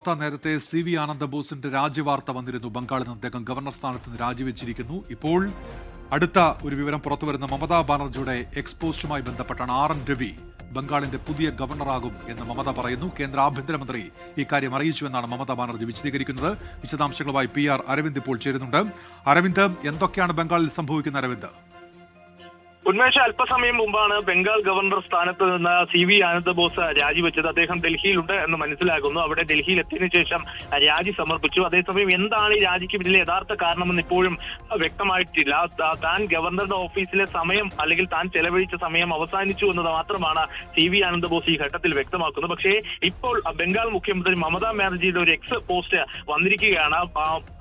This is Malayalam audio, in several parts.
നേരത്തെ CV ആനന്ദബോസിന്റെ രാജിവാർത്ത വന്നിരുന്നു. ബംഗാളിൽ നിന്ന് അദ്ദേഹം ഗവർണർ സ്ഥാനത്ത് നിന്ന് രാജിവെച്ചിരിക്കുന്നു. ഇപ്പോൾ അടുത്ത ഒരു വിവരം പുറത്തുവരുന്ന മമതാ ബാനർജിയുടെ എക്സ്പോസ്റ്റുമായി ബന്ധപ്പെട്ടാണ്. RN രവി ബംഗാളിന്റെ പുതിയ ഗവർണറാകും എന്ന് മമത പറയുന്നു. കേന്ദ്ര ആഭ്യന്തരമന്ത്രി ഇക്കാര്യം അറിയിച്ചുവെന്നാണ് മമതാ ബാനർജി വിശദീകരിക്കുന്നത്. വിശദാംശങ്ങളുമായി PR അരവിന്ദ് ഇപ്പോൾ ചേരുന്നുണ്ട്. അരവിന്ദ്, എന്തൊക്കെയാണ് ബംഗാളിൽ സംഭവിക്കുന്ന അരവിന്ദ്? ഉന്മേഷ അല്പസമയം മുമ്പാണ് ബംഗാൾ ഗവർണർ സ്ഥാനത്ത് നിന്ന് CV ആനന്ദബോസ് രാജിവെച്ചത്. അദ്ദേഹം ഡൽഹിയിലുണ്ട് എന്ന് മനസ്സിലാകുന്നു. അവിടെ ഡൽഹിയിൽ എത്തിയതിനു ശേഷം രാജി സമർപ്പിച്ചു. അതേസമയം എന്താണ് ഈ രാജിക്ക് പിന്നിലെ യഥാർത്ഥ കാരണമെന്ന് ഇപ്പോഴും വ്യക്തമായിട്ടില്ല. താൻ ഗവർണറുടെ ഓഫീസിലെ സമയം അല്ലെങ്കിൽ താൻ ചെലവഴിച്ച സമയം അവസാനിച്ചു എന്നത് മാത്രമാണ് CV ആനന്ദബോസ് ഈ ഘട്ടത്തിൽ വ്യക്തമാക്കുന്നത്. പക്ഷേ ഇപ്പോൾ ബംഗാൾ മുഖ്യമന്ത്രി മമതാ ബാനർജിയുടെ ഒരു എക്സ് പോസ്റ്റ് വന്നിരിക്കുകയാണ്.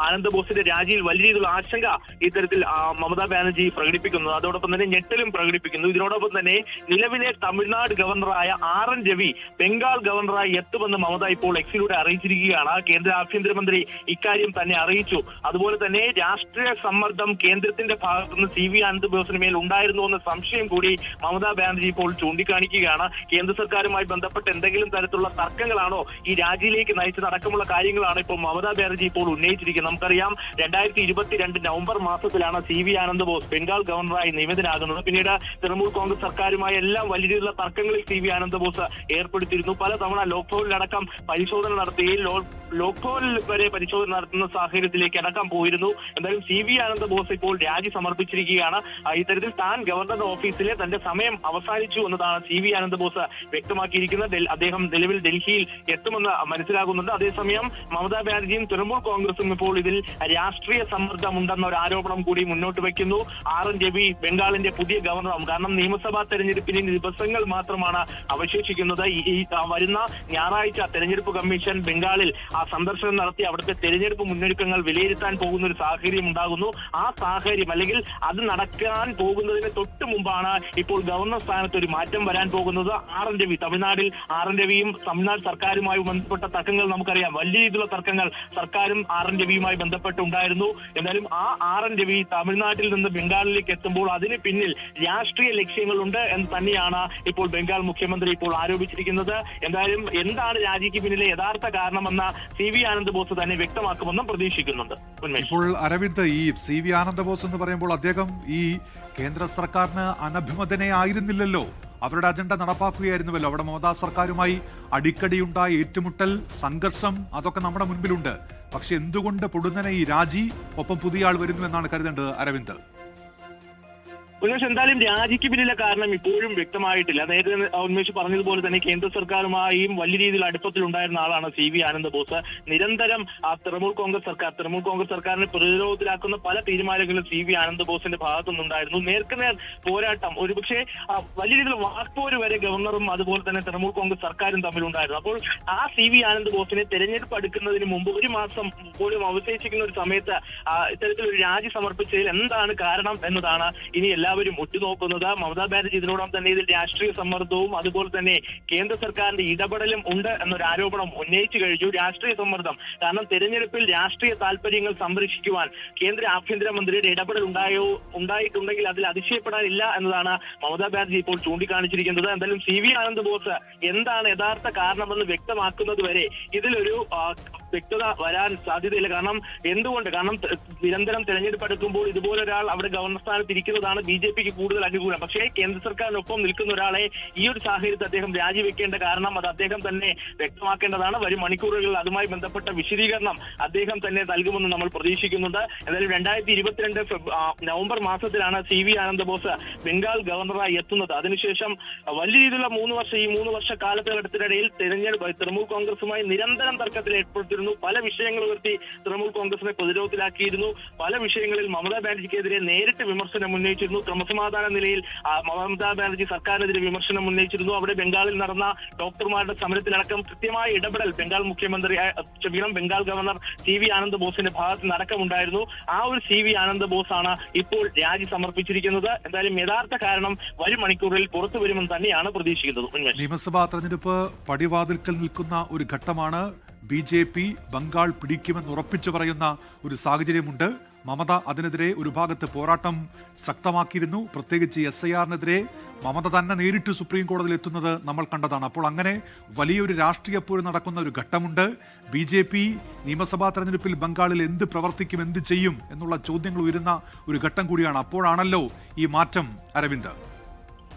ആനന്ദബോസിന്റെ രാജിയിൽ വലിയ രീതിയിലുള്ള ആശങ്ക ഇത്തരത്തിൽ മമതാ ബാനർജി പ്രകടിപ്പിക്കുന്നത്. അതോടൊപ്പം തന്നെ ഞെട്ടലും പ്രകടിപ്പിക്കുന്നു. ഇതിനോടൊപ്പം തന്നെ നിലവിലെ തമിഴ്നാട് ഗവർണറായ RN രവി ബംഗാൾ ഗവർണറായി എത്തുമെന്ന് മമത ഇപ്പോൾ എക്സിലൂടെ അറിയിച്ചിരിക്കുകയാണ്. കേന്ദ്ര ആഭ്യന്തരമന്ത്രി ഇക്കാര്യം തന്നെ അറിയിച്ചു. അതുപോലെ തന്നെ രാഷ്ട്രീയ സമ്മർദ്ദം കേന്ദ്രത്തിന്റെ ഭാഗത്തുനിന്ന് CV ആനന്ദബോസിന് മേൽ ഉണ്ടായിരുന്നു എന്ന സംശയം കൂടി മമതാ ബാനർജി ഇപ്പോൾ ചൂണ്ടിക്കാണിക്കുകയാണ്. കേന്ദ്ര സർക്കാരുമായി ബന്ധപ്പെട്ട് എന്തെങ്കിലും തരത്തിലുള്ള തർക്കങ്ങളാണോ ഈ രാജിയിലേക്ക് നയിച്ചതടക്കമുള്ള കാര്യങ്ങളാണ് ഇപ്പോൾ മമതാ ബാനർജി ഇപ്പോൾ ഉന്നയിച്ചിരിക്കുന്നത്. നമുക്കറിയാം 2022 നവംബർ മാസത്തിലാണ് CV ആനന്ദബോസ് ബംഗാൾ ഗവർണറായി നിയമിതനാകുന്നത്. പിന്നീട് തൃണമൂൽ കോൺഗ്രസ് സർക്കാരുമായി എല്ലാം വലിയ രീതിയിലുള്ള തർക്കങ്ങളിൽ CV ആനന്ദബോസ് ഏർപ്പെടുത്തിയിരുന്നു. പലതവണ ലോക്ഭവനിലടക്കം പരിശോധന നടത്തുകയും ലോക്ഭവനിൽ വരെ പരിശോധന നടത്തുന്ന സാഹചര്യത്തിലേക്ക് അടക്കം പോയിരുന്നു. എന്തായാലും CV ആനന്ദബോസ് ഇപ്പോൾ രാജി സമർപ്പിച്ചിരിക്കുകയാണ്. ഇത്തരത്തിൽ താൻ ഗവർണറുടെ ഓഫീസിലെ തന്റെ സമയം അവസാനിച്ചു എന്നതാണ് CV ആനന്ദബോസ് വ്യക്തമാക്കിയിരിക്കുന്നത്. അദ്ദേഹം നിലവിൽ ഡൽഹിയിൽ എത്തുമെന്ന് മനസ്സിലാകുന്നുണ്ട്. അതേസമയം മമതാ ബാനർജിയും തൃണമൂൽ കോൺഗ്രസും ഇപ്പോൾ ഇതിൽ രാഷ്ട്രീയ സമ്മർദ്ദമുണ്ടെന്ന ഒരു ആരോപണം കൂടി മുന്നോട്ട് വയ്ക്കുന്നു. RN രവി ബംഗാളിന്റെ പുതിയ ഗവർണറാകും. കാരണം നിയമസഭാ തെരഞ്ഞെടുപ്പിന് ദിവസങ്ങൾ മാത്രമാണ് അവശേഷിക്കുന്നത്. ഈ വരുന്ന ഞായറാഴ്ച തെരഞ്ഞെടുപ്പ് കമ്മീഷൻ ബംഗാളിൽ സന്ദർശനം നടത്തി അവിടുത്തെ തെരഞ്ഞെടുപ്പ് മുന്നൊരുക്കങ്ങൾ വിലയിരുത്താൻ പോകുന്ന ഒരു സാഹചര്യം ഉണ്ടാകുന്നു. ആ സാഹചര്യം അല്ലെങ്കിൽ അത് നടക്കാൻ പോകുന്നതിന് തൊട്ട് മുമ്പാണ് ഇപ്പോൾ ഗവർണർ സ്ഥാനത്ത് ഒരു മാറ്റം വരാൻ പോകുന്നത്. RN രവി തമിഴ്നാട്ടിൽ RN രവിയും തമിഴ്നാട് സർക്കാരുമായി ബന്ധപ്പെട്ട തർക്കങ്ങൾ നമുക്കറിയാം. വലിയ രീതിയിലുള്ള തർക്കങ്ങൾ സർക്കാരും RN രവിയുമായി ബന്ധപ്പെട്ടുണ്ടായിരുന്നു. എന്നാലും ആ RN രവി തമിഴ്നാട്ടിൽ നിന്ന് ബംഗാളിലേക്ക് എത്തുമ്പോൾ അതിന് പിന്നിൽ രാഷ്ട്രീയ ലക്ഷ്യങ്ങളുണ്ട് എന്ന് തന്നെയാണ് ഇപ്പോൾ ബംഗാൾ മുഖ്യമന്ത്രി ഇപ്പോൾ ആരോപിച്ചിരിക്കുന്നത്. എന്തായാലും എന്താണ് രാജിക്ക് പിന്നിലെ യഥാർത്ഥ കാരണമെന്ന് CV ആനന്ദബോസ് തന്നെ വ്യക്തമാക്കുമെന്നും പ്രതീക്ഷിക്കുന്നുണ്ട്. ഇപ്പോൾ അരവിന്ദ്, ഈ CV ആനന്ദബോസ് എന്ന് പറയുമ്പോൾ അദ്ദേഹം ഈ കേന്ദ്ര സർക്കാരിന് അനഭിമതനെ ആയിരുന്നില്ലല്ലോ. അവരുടെ അജണ്ട നടപ്പാക്കുകയായിരുന്നുവല്ലോ. അവിടെ മമതാ സർക്കാരുമായി അടിക്കടിയുണ്ടായ ഏറ്റുമുട്ടൽ, സംഘർഷം, അതൊക്കെ നമ്മുടെ മുൻപിലുണ്ട്. പക്ഷെ എന്തുകൊണ്ട് പൊടുന്നനെ ഈ രാജി, ഒപ്പം പുതിയ ആൾ വരുന്നു എന്നാണ് കരുതേണ്ടത് അരവിന്ദ്? ഉന്മേഷ്, എന്തായാലും രാജിക്ക് പിന്നിലെ കാരണം ഇപ്പോഴും വ്യക്തമായിട്ടില്ല. നേരത്തെ ഉന്മേഷ് പറഞ്ഞതുപോലെ തന്നെ കേന്ദ്ര സർക്കാരുമായും വലിയ രീതിയിൽ അടുപ്പത്തിലുണ്ടായിരുന്ന ആളാണ് CV ആനന്ദബോസ്. നിരന്തരം തൃണമൂൽ കോൺഗ്രസ് സർക്കാരിനെ പ്രതിരോധത്തിലാക്കുന്ന പല തീരുമാനങ്ങളും CV ആനന്ദബോസിന്റെ ഭാഗത്തുനിന്നുണ്ടായിരുന്നു. നേർക്കുനേർ പോരാട്ടം, ഒരുപക്ഷെ വലിയ രീതിയിൽ വാക്പോര് വരെ ഗവർണറും അതുപോലെ തന്നെ തൃണമൂൽ കോൺഗ്രസ് സർക്കാരും തമ്മിലുണ്ടായിരുന്നു. അപ്പോൾ ആ CV ആനന്ദബോസിനെ തെരഞ്ഞെടുപ്പ് അടുക്കുന്നതിന് മുമ്പ് ഒരു മാസം പോലും അവശേഷിക്കുന്ന ഒരു സമയത്ത് ഇത്തരത്തിലൊരു രാജി സമർപ്പിച്ചതിൽ എന്താണ് കാരണം എന്നതാണ് ഇനി എല്ലാവരും ഉറ്റുനോക്കുന്നത്. മമതാ ബാനർജി ഇതിനോടൊപ്പം തന്നെ ഇതിൽ രാഷ്ട്രീയ സമ്മർദ്ദവും അതുപോലെ തന്നെ കേന്ദ്ര സർക്കാരിന്റെ ഇടപെടലും ഉണ്ട് എന്നൊരു ആരോപണം ഉന്നയിച്ചു കഴിഞ്ഞു. രാഷ്ട്രീയ സമ്മർദ്ദം കാരണം തെരഞ്ഞെടുപ്പിൽ രാഷ്ട്രീയ താല്പര്യങ്ങൾ സംരക്ഷിക്കുവാൻ കേന്ദ്ര ആഭ്യന്തരമന്ത്രിയുടെ ഇടപെടൽ ഉണ്ടായിട്ടുണ്ടെങ്കിൽ അതിൽ അതിശയപ്പെടാനില്ല എന്നതാണ് മമതാ ബാനർജി ഇപ്പോൾ ചൂണ്ടിക്കാണിച്ചിരിക്കുന്നത്. എന്തായാലും CV ആനന്ദബോസ് എന്താണ് യഥാർത്ഥ കാരണമെന്ന് വ്യക്തമാക്കുന്നത് വരെ ഇതിലൊരു വ്യക്തത വരാൻ സാധ്യതയില്ല. കാരണം നിരന്തരം തെരഞ്ഞെടുപ്പ് എടുക്കുമ്പോൾ ഇതുപോലെ ഒരാൾ അവിടെ ഗവർണർ സ്ഥാനത്ത് ഇരിക്കുന്നതാണ് BJPക്ക് കൂടുതൽ അനുകൂലം. പക്ഷേ കേന്ദ്ര സർക്കാരിനൊപ്പം നിൽക്കുന്ന ഒരാളെ ഈ ഒരു സാഹചര്യത്തിൽ അദ്ദേഹം രാജിവെക്കേണ്ട കാരണം അത് അദ്ദേഹം തന്നെ വ്യക്തമാക്കേണ്ടതാണ്. വരും മണിക്കൂറുകളിൽ അതുമായി ബന്ധപ്പെട്ട വിശദീകരണം അദ്ദേഹം തന്നെ നൽകുമെന്ന് നമ്മൾ പ്രതീക്ഷിക്കുന്നുണ്ട്. എന്തായാലും 2022 നവംബർ മാസത്തിലാണ് CV ആനന്ദബോസ് ബംഗാൾ ഗവർണറായി എത്തുന്നത്. അതിനുശേഷം വലിയ രീതിയിലുള്ള 3 വർഷ കാലത്തിനിടയിൽ തൃണമൂൽ കോൺഗ്രസുമായി നിരന്തരം തർക്കത്തിൽ ഏർപ്പെടുത്തിയിരുന്നു. പല വിഷയങ്ങൾ ഉയർത്തി തൃണമൂൽ കോൺഗ്രസിനെ പ്രതിരോധത്തിലാക്കിയിരുന്നു. പല വിഷയങ്ങളിൽ മമതാ ബാനർജിക്കെതിരെ നേരിട്ട് വിമർശനം ഉന്നയിച്ചിരുന്നു. ക്രമസമാധാന നിലയിൽ മമതാ ബാനർജി സർക്കാരിനെതിരെ വിമർശനം ഉന്നയിച്ചിരുന്നു. അവിടെ ബംഗാളിൽ നടന്ന ഡോക്ടർമാരുടെ സമരത്തിലടക്കം കൃത്യമായ ഇടപെടൽ ബംഗാൾ ഗവർണർ CV ആനന്ദബോസിന്റെ ഭാഗത്ത് നടക്കമുണ്ടായിരുന്നു. ആ ഒരു CV ആനന്ദബോസ് ആണ് ഇപ്പോൾ രാജി സമർപ്പിച്ചിരിക്കുന്നത്. എന്തായാലും യഥാർത്ഥ കാരണം വരും മണിക്കൂറിൽ പുറത്തു വരുമെന്ന് തന്നെയാണ് പ്രതീക്ഷിക്കുന്നത്. നിയമസഭാ തെരഞ്ഞെടുപ്പ് പടിവാതിൽക്കൽ നിൽക്കുന്ന ഒരു ഘട്ടമാണ്. BJP ബംഗാൾ പിടിക്കുമെന്ന് ഉറപ്പിച്ചു പറയുന്ന ഒരു സാഹചര്യമുണ്ട്. മമത അതിനെതിരെ ഒരു ഭാഗത്ത് പോരാട്ടം ശക്തമാക്കിയിരുന്നു. പ്രത്യേകിച്ച് SIR-നെതിരെ മമത തന്നെ നേരിട്ട് സുപ്രീം കോടതിയിൽ എത്തുന്നത് നമ്മൾ കണ്ടതാണ്. അപ്പോൾ അങ്ങനെ വലിയൊരു രാഷ്ട്രീയ പോര് നടക്കുന്ന ഒരു ഘട്ടമുണ്ട്. BJP നിയമസഭാ തെരഞ്ഞെടുപ്പിൽ ബംഗാളിൽ എന്ത് പ്രവർത്തിക്കും, എന്ത് ചെയ്യും എന്നുള്ള ചോദ്യങ്ങൾ ഉയരുന്ന ഒരു ഘട്ടം കൂടിയാണ്. അപ്പോഴാണല്ലോ ഈ മാറ്റം, അരവിന്ദ്.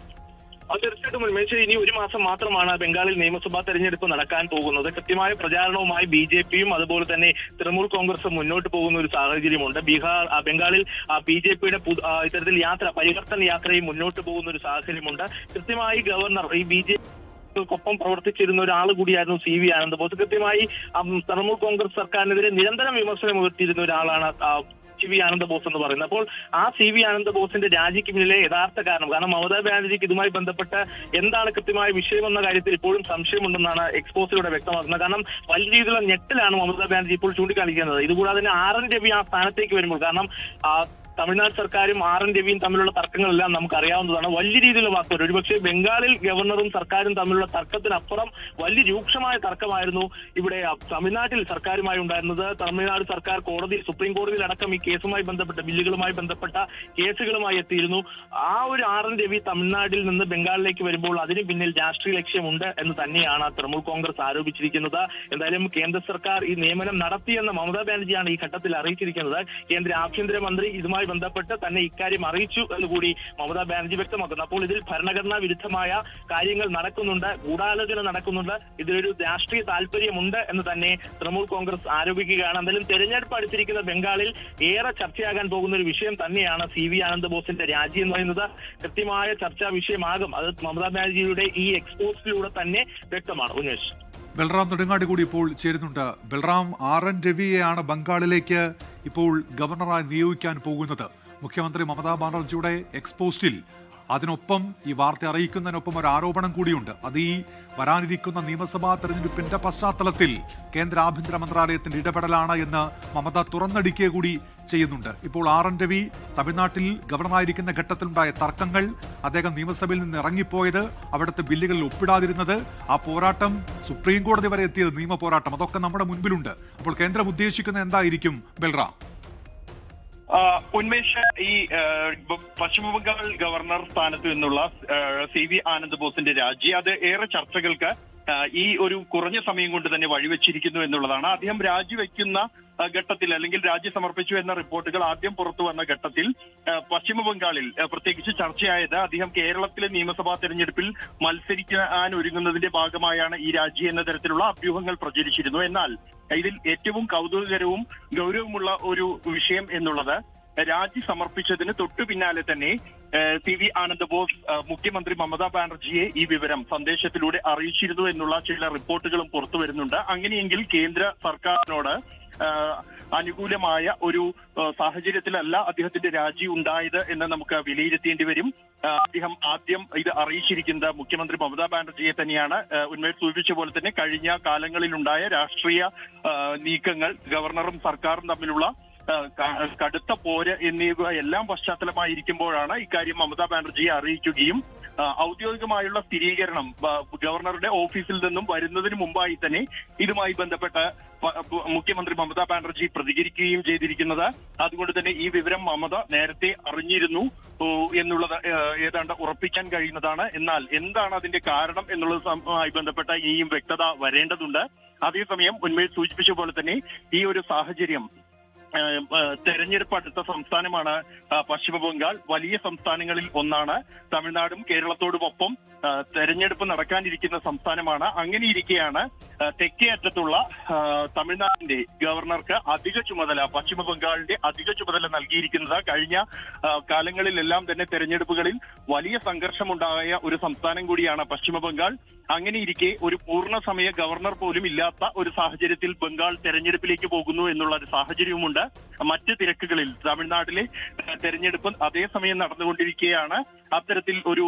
തീർച്ചയായിട്ടും ഉന്മേഷ്, ഇനി ഒരു മാസം മാത്രമാണ് ബംഗാളിൽ നിയമസഭാ തെരഞ്ഞെടുപ്പ് നടക്കാൻ പോകുന്നത്. കൃത്യമായ പ്രചാരണവുമായി BJPയും അതുപോലെ തന്നെ തൃണമൂൽ കോൺഗ്രസും മുന്നോട്ട് പോകുന്ന ഒരു സാഹചര്യമുണ്ട്. ബംഗാളിൽ BJPയുടെ ഇത്തരത്തിൽ പരിവർത്തന യാത്രയും മുന്നോട്ട് പോകുന്ന ഒരു സാഹചര്യമുണ്ട്. കൃത്യമായി ഗവർണർ ഈ BJPക്കൊപ്പം പ്രവർത്തിച്ചിരുന്ന ഒരാൾ കൂടിയായിരുന്നു CV ആനന്ദ് ബോസ്. കൃത്യമായി തൃണമൂൽ കോൺഗ്രസ് സർക്കാരിനെതിരെ നിരന്തരം വിമർശനം ഉയർത്തിയിരുന്ന ഒരാളാണ് CV ആനന്ദ് ബോസ് എന്ന് പറയുന്നത്. അപ്പോൾ ആ CV ആനന്ദ് ബോസിന്റെ രാജിക്ക് പിന്നിലെ യഥാർത്ഥ കാരണം മമതാ ബാനർജിക്ക് ഇതുമായി ബന്ധപ്പെട്ട് എന്താണ് കൃത്യമായ വിഷയമെന്ന കാര്യത്തിൽ ഇപ്പോഴും സംശയമുണ്ടെന്നാണ് എക്സ്പോസിലൂടെ വ്യക്തമാക്കുന്നത്. കാരണം വലിയ രീതിയിലുള്ള ഞെട്ടിലാണ് മമതാ ബാനർജി ഇപ്പോൾ ചൂണ്ടിക്കാണിക്കുന്നത്. ഇതുകൂടാതെ തന്നെ RN രവി ആ സ്ഥാനത്തേക്ക് വരുമ്പോൾ, കാരണം തമിഴ്നാട് സർക്കാരും RN രവിയും തമ്മിലുള്ള തർക്കങ്ങളെല്ലാം നമുക്ക് അറിയാവുന്നതാണ്. വലിയ രീതിയിലുള്ള വാക്കുകൾ, ഒരുപക്ഷെ ബംഗാളിൽ ഗവർണറും സർക്കാരും തമ്മിലുള്ള തർക്കത്തിനപ്പുറം വലിയ രൂക്ഷമായ തർക്കമായിരുന്നു ഇവിടെ തമിഴ്നാട്ടിൽ സർക്കാരുമായി ഉണ്ടായിരുന്നത്. തമിഴ്നാട് സർക്കാർ സുപ്രീം കോടതിയിൽ അടക്കം ഈ കേസുമായി ബന്ധപ്പെട്ട ബില്ലുകളുമായി ബന്ധപ്പെട്ട കേസുകളുമായി എത്തിയിരുന്നു. ആ ഒരു RN രവി തമിഴ്നാട്ടിൽ നിന്ന് ബംഗാളിലേക്ക് വരുമ്പോൾ അതിന് പിന്നിൽ രാഷ്ട്രീയ ലക്ഷ്യമുണ്ട് എന്ന് തന്നെയാണ് തൃണമൂൽ കോൺഗ്രസ് ആരോപിച്ചിരിക്കുന്നത്. എന്തായാലും കേന്ദ്ര സർക്കാർ ഈ നിയമനം നടത്തിയെന്ന് മമതാ ബാനർജിയാണ് ഈ ഘട്ടത്തിൽ അറിയിച്ചിരിക്കുന്നത്. കേന്ദ്ര ആഭ്യന്തരമന്ത്രി ഇതുമായി ബന്ധപ്പെട്ട് തന്നെ ഇക്കാര്യം അറിയിച്ചു എന്നുകൂടി മമതാ ബാനർജി വ്യക്തമാക്കുന്നു. അപ്പോൾ ഇതിൽ ഭരണഘടനാ വിരുദ്ധമായ കാര്യങ്ങൾ നടക്കുന്നുണ്ട്, ഗൂഢാലോചന നടക്കുന്നുണ്ട്, ഇതിലൊരു രാഷ്ട്രീയ താല്പര്യമുണ്ട് എന്ന് തന്നെ തൃണമൂൽ കോൺഗ്രസ് ആരോപിക്കുകയാണ്. എന്തായാലും തെരഞ്ഞെടുപ്പ് അടുത്തിരിക്കുന്ന ബംഗാളിൽ ഏറെ ചർച്ചയാകാൻ പോകുന്ന ഒരു വിഷയം തന്നെയാണ് CV ആനന്ദ് ബോസിന്റെ രാജി എന്ന് പറയുന്നത്. കൃത്യമായ ചർച്ചാ വിഷയമാകും. അത് മമതാ ബാനർജിയുടെ ഈ എക്സ്പോസിലൂടെ തന്നെ വ്യക്തമാണ്. ഉന്മേഷ്, ബൽറാം നെടുങ്ങാടി കൂടി ഇപ്പോൾ ചേരുന്നുണ്ട്. ബൽറാം, RN രവിയെയാണ് ബംഗാളിലേക്ക് ഇപ്പോൾ ഗവർണറായി നിയോഗിക്കാൻ പോകുന്നത്. മുഖ്യമന്ത്രി മമതാ ബാനർജിയുടെ എക്സ്പോസ്റ്റിൽ അതിനൊപ്പം ഈ വാർത്ത അറിയിക്കുന്നതിനൊപ്പം ഒരു ആരോപണം കൂടിയുണ്ട്. അത് ഈ വരാനിരിക്കുന്ന നിയമസഭാ തെരഞ്ഞെടുപ്പിന്റെ പശ്ചാത്തലത്തിൽ കേന്ദ്ര ആഭ്യന്തര മന്ത്രാലയത്തിന്റെ ഇടപെടലാണ് എന്ന് മമത തുറന്നടിക്കുക കൂടി ചെയ്യുന്നുണ്ട്. ഇപ്പോൾ RN രവി തമിഴ്നാട്ടിൽ ഗവർണറായിരിക്കുന്ന ഘട്ടത്തിലുണ്ടായ തർക്കങ്ങൾ, അദ്ദേഹം നിയമസഭയിൽ നിന്ന് ഇറങ്ങിപ്പോയത്, അവിടുത്തെ ബില്ലുകളിൽ ഒപ്പിടാതിരുന്നത്, ആ പോരാട്ടം സുപ്രീം കോടതി വരെ എത്തിയത്, നിയമ പോരാട്ടം, അതൊക്കെ നമ്മുടെ മുൻപിലുണ്ട്. അപ്പോൾ കേന്ദ്രം ഉദ്ദേശിക്കുന്നത് എന്തായിരിക്കും ബൽറാം? ഉന്മേഷ്, ഈ പശ്ചിമബംഗാൾ ഗവർണർ സ്ഥാനത്ത് നിന്നുള്ള CV ആനന്ദ് ബോസിന്റെ രാജി അത് ഏറെ ചർച്ചകൾക്ക് ഈ ഒരു കുറഞ്ഞ സമയം കൊണ്ട് തന്നെ വഴിവെച്ചിരിക്കുന്നു എന്നുള്ളതാണ്. അദ്ദേഹം രാജിവെക്കുന്ന ഘട്ടത്തിൽ, അല്ലെങ്കിൽ രാജി സമർപ്പിച്ചു എന്ന റിപ്പോർട്ടുകൾ ആദ്യം പുറത്തു വന്ന ഘട്ടത്തിൽ പശ്ചിമ ബംഗാളിൽ പ്രത്യേകിച്ച് ചർച്ചയായത് അദ്ദേഹം കേരളത്തിലെ നിയമസഭാ തെരഞ്ഞെടുപ്പിൽ മത്സരിക്കാൻ ഒരുങ്ങുന്നതിന്റെ ഭാഗമായാണ് ഈ രാജി എന്ന തരത്തിലുള്ള അഭ്യൂഹങ്ങൾ പ്രചരിച്ചിരുന്നു. എന്നാൽ ഇതിൽ ഏറ്റവും കൗതുകകരവും ഗൗരവമുള്ള ഒരു വിഷയം എന്നുള്ളത്, രാജി സമർപ്പിച്ചതിന് തൊട്ടു പിന്നാലെ തന്നെ CV ആനന്ദ് ബോസ് മുഖ്യമന്ത്രി മമതാ ബാനർജിയെ ഈ വിവരം സന്ദേശത്തിലൂടെ അറിയിച്ചിരുന്നു എന്നുള്ള ചില റിപ്പോർട്ടുകളും പുറത്തു വരുന്നുണ്ട്. അങ്ങനെയെങ്കിൽ കേന്ദ്ര സർക്കാരിനോട് അനുകൂലമായ ഒരു സാഹചര്യത്തിലല്ല അദ്ദേഹത്തിന്റെ രാജി ഉണ്ടായത് എന്ന് നമുക്ക് വിലയിരുത്തേണ്ടി വരും. അദ്ദേഹം ആദ്യം ഇത് അറിയിച്ചിരിക്കുന്നത് മുഖ്യമന്ത്രി മമതാ ബാനർജിയെ തന്നെയാണ്. ഉന്മേഷ് സൂചിപ്പിച്ച പോലെ തന്നെ കഴിഞ്ഞ കാലങ്ങളിലുണ്ടായ രാഷ്ട്രീയ നീക്കങ്ങൾ, ഗവർണറും സർക്കാരും തമ്മിലുള്ള കടുത്ത പോര് എന്നിവ എല്ലാം പശ്ചാത്തലമായിരിക്കുമ്പോഴാണ് ഇക്കാര്യം മമതാ ബാനർജിയെ അറിയിക്കുകയും ഔദ്യോഗികമായുള്ള സ്ഥിരീകരണം ഗവർണറുടെ ഓഫീസിൽ നിന്നും വരുന്നതിന് മുമ്പായി തന്നെ ഇതുമായി ബന്ധപ്പെട്ട് മുഖ്യമന്ത്രി മമതാ ബാനർജി പ്രതികരിക്കുകയും ചെയ്തിരിക്കുന്നത്. അതുകൊണ്ട് തന്നെ ഈ വിവരം മമത നേരത്തെ അറിഞ്ഞിരുന്നു എന്നുള്ളത് ഏതാണ്ട് ഉറപ്പിക്കാൻ കഴിയുന്നതാണ്. എന്നാൽ എന്താണ് അതിന്റെ കാരണം എന്നുള്ളതുമായി ബന്ധപ്പെട്ട ഇനിയും വ്യക്തത വരേണ്ടതുണ്ട്. അതേസമയം ഉന്മേഷ് സൂചിപ്പിച്ച പോലെ തന്നെ ഈ ഒരു സാഹചര്യം, തെരഞ്ഞെടുപ്പ് അടുത്ത സംസ്ഥാനമാണ് പശ്ചിമ ബംഗാൾ. വലിയ സംസ്ഥാനങ്ങളിൽ ഒന്നാണ്. തമിഴ്നാടും കേരളത്തോടുമൊപ്പം തെരഞ്ഞെടുപ്പ് നടക്കാനിരിക്കുന്ന സംസ്ഥാനമാണ്. അങ്ങനെയിരിക്കെയാണ് തെക്കേ അറ്റത്തുള്ള തമിഴ്നാടിന്റെ ഗവർണർക്ക് അധിക ചുമതല, പശ്ചിമ ബംഗാളിന്റെ അധിക ചുമതല നൽകിയിരിക്കുന്നത്. കഴിഞ്ഞ കാലങ്ങളിലെല്ലാം തന്നെ തെരഞ്ഞെടുപ്പുകളിൽ വലിയ സംഘർഷമുണ്ടായ ഒരു സംസ്ഥാനം കൂടിയാണ് പശ്ചിമ ബംഗാൾ. അങ്ങനെയിരിക്കെ ഒരു പൂർണ്ണ സമയ ഗവർണർ പോലും ഇല്ലാത്ത ഒരു സാഹചര്യത്തിൽ ബംഗാൾ തെരഞ്ഞെടുപ്പിലേക്ക് പോകുന്നു എന്നുള്ള ഒരു സാഹചര്യവുമുണ്ട്. മറ്റ് തിരക്കുകളിൽ തമിഴ്നാട്ടിലെ തെരഞ്ഞെടുപ്പ് അതേസമയം നടന്നുകൊണ്ടിരിക്കുകയാണ്. അത്തരത്തിൽ ഒരു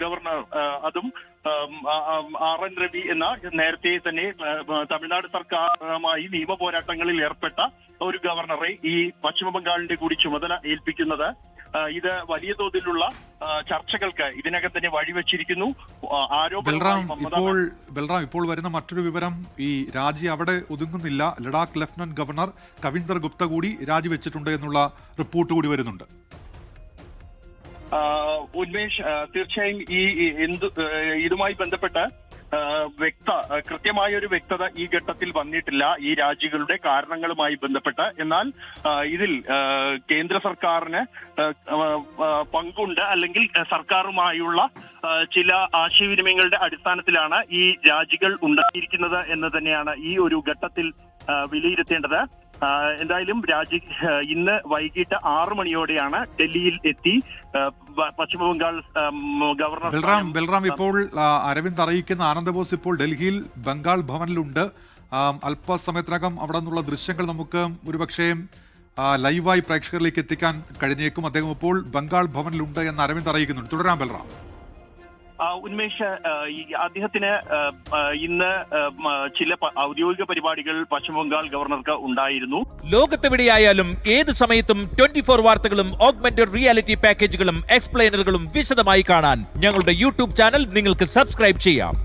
ഗവർണർ, അതും RN രവി എന്ന നേരത്തെ തന്നെ തമിഴ്നാട് സർക്കാരുമായി നിയമ പോരാട്ടങ്ങളിൽ ഏർപ്പെട്ട ഒരു ഗവർണറെ ഈ പശ്ചിമ ബംഗാളിന്റെ കൂടി ചുമതല ഏൽപ്പിക്കുന്നത് ഇത് വലിയ തോതിലുള്ള ചർച്ചകൾക്ക് ഇതിനകം തന്നെ വഴിവെച്ചിരിക്കുന്നു. ബൽറാം, ഇപ്പോൾ വരുന്ന മറ്റൊരു വിവരം, ഈ രാജി അവിടെ ഒതുങ്ങുന്നില്ല. ലഡാക്ക് ലഫ്റ്റനന്റ് ഗവർണർ കവിന്ദർ ഗുപ്ത കൂടി രാജിവെച്ചിട്ടുണ്ട് എന്നുള്ള റിപ്പോർട്ട് കൂടി വരുന്നുണ്ട്. ഉന്മേഷ്, തീർച്ചയായും ഇതുമായി ബന്ധപ്പെട്ട് കൃത്യമായ ഒരു വ്യക്തത ഈ ഘട്ടത്തിൽ വന്നിട്ടില്ല ഈ രാജികളുടെ കാരണങ്ങളുമായി ബന്ധപ്പെട്ട്. എന്നാൽ ഇതിൽ കേന്ദ്ര സർക്കാരിന് പങ്കുണ്ട്, അല്ലെങ്കിൽ സർക്കാരുമായുള്ള ചില ആശയവിനിമയങ്ങളുടെ അടിസ്ഥാനത്തിലാണ് ഈ രാജികൾ ഉണ്ടായിരിക്കുന്നത് എന്ന് തന്നെയാണ് ഈ ഒരു ഘട്ടത്തിൽ വിലയിരുത്തേണ്ടത്. എന്തായാലും ഇന്ന് വൈകിട്ട് 6 മണിയോടെയാണ് ഡൽഹിയിൽ എത്തി പശ്ചിമബംഗാൾ ഗവർണർ ബൽറാം ഇപ്പോൾ അരവിന്ദ് അറിയിക്കുന്ന ആനന്ദബോസ് ഇപ്പോൾ ഡൽഹിയിൽ ബംഗാൾ ഭവനിലുണ്ട്. അല്പസമയത്തിനകം അവിടെ നിന്നുള്ള ദൃശ്യങ്ങൾ നമുക്ക് ഒരുപക്ഷേ ലൈവായി പ്രേക്ഷകരിലേക്ക് എത്തിക്കാൻ കഴിഞ്ഞേക്കും. അദ്ദേഹം ഇപ്പോൾ ബംഗാൾ ഭവനിലുണ്ട് എന്ന് അരവിന്ദ് അറിയിക്കുന്നുണ്ട്. തുടരാം ബൽറാം. ഉന്മേഷ്, അദ്ദേഹത്തിന് ഇന്ന് ചില ഔദ്യോഗിക പരിപാടികൾ പശ്ചിമബംഗാൾ ഗവർണർക്ക് ഉണ്ടായിരുന്നു. ലോകത്തെവിടെയായാലും ഏത് സമയത്തും 24 വാർത്തകളും ഓഗ്മെന്റഡ് റിയാലിറ്റി പാക്കേജുകളും എക്സ്പ്ലെയിനറുകളും വിശദമായി കാണാൻ ഞങ്ങളുടെ യൂട്യൂബ് ചാനൽ നിങ്ങൾക്ക് സബ്സ്ക്രൈബ് ചെയ്യാം.